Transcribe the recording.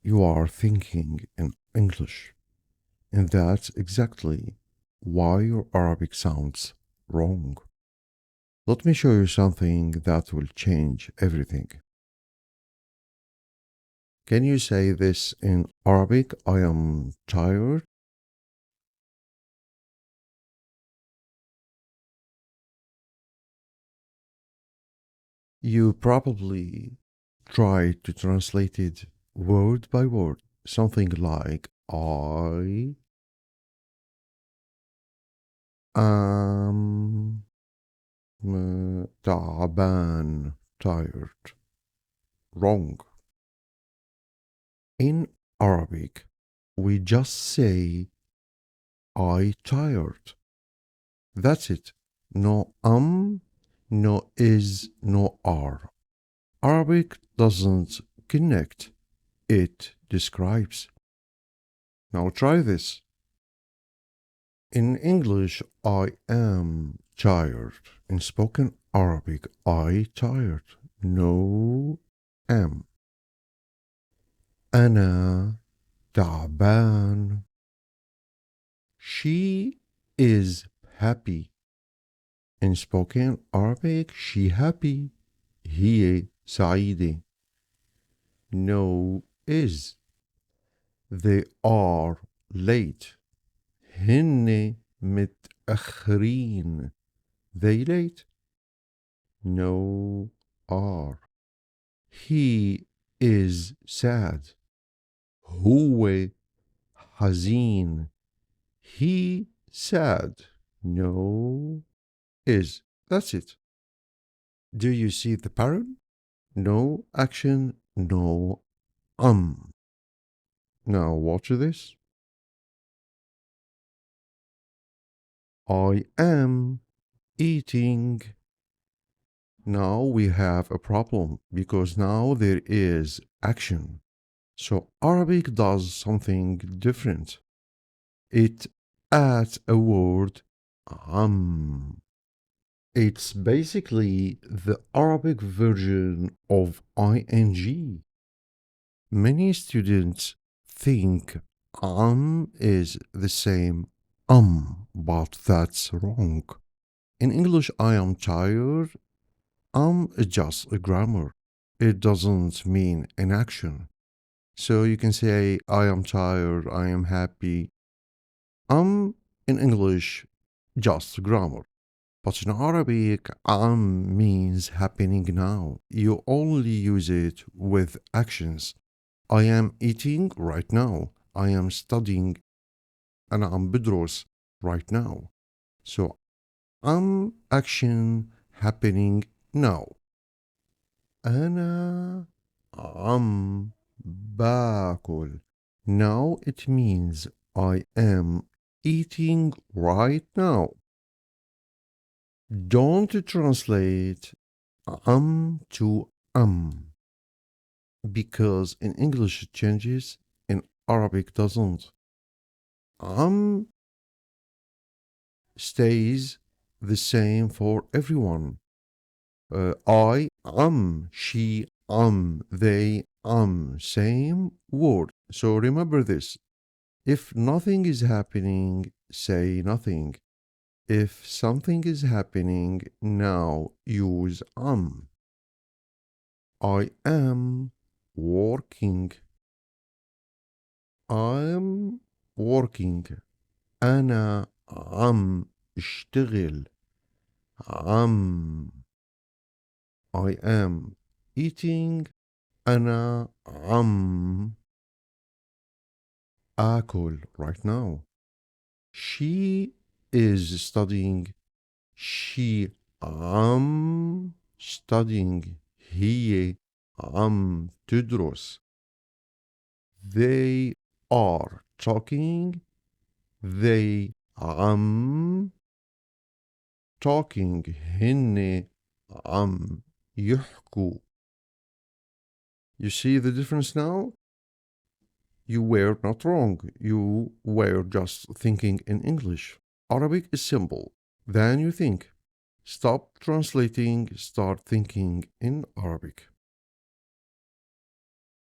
you are thinking in English. And that's exactly why your Arabic sounds wrong. Let me show you something that will change everything. Can you say this in Arabic? I am tired. You probably try to translate it word by word, something like I am تعبان, tired. Wrong. In Arabic, we just say I tired. That's it. No no is, no are. Arabic doesn't connect, it describes. Now try this. In English, I am tired. In spoken Arabic, I tired. No am. أنا تعبان. She is happy. In spoken Arabic, she happy. هي سعيدة. No is. They are late. هن متأخرين. They late. No are. He is sad. هو حزين. He sad. No is. That's it. Do you see the pattern? No action, no Now watch this. I am eating. Now we have a problem because now there is action. So Arabic does something different. It adds a word It's basically the Arabic version of ing. Many students think is the same but that's wrong. In English, I am tired. Is just a grammar. It doesn't mean an action. So you can say, I am tired, I am happy. In English, just grammar. But in Arabic, means happening now. You only use it with actions. I am eating right now. I am studying. أنا عم بدرس right now. So action happening now. أنا عم باكل. Now it means I am eating right now. Don't translate to because in English it changes, in Arabic doesn't. Stays the same for everyone. I, she, they, same word. So remember this. If nothing is happening, say nothing. If something is happening, now use I am working. I'm working. أنا عم اشتغل. عم I am eating. أنا عم آكل right now. She is studying. She عم studying. هي عم تدرس. They are talking. They عم talking. هن عم يحكوا. You see the difference now? You were not wrong. You were just thinking in English. Arabic is simple. Then you think. Stop translating, start thinking in Arabic.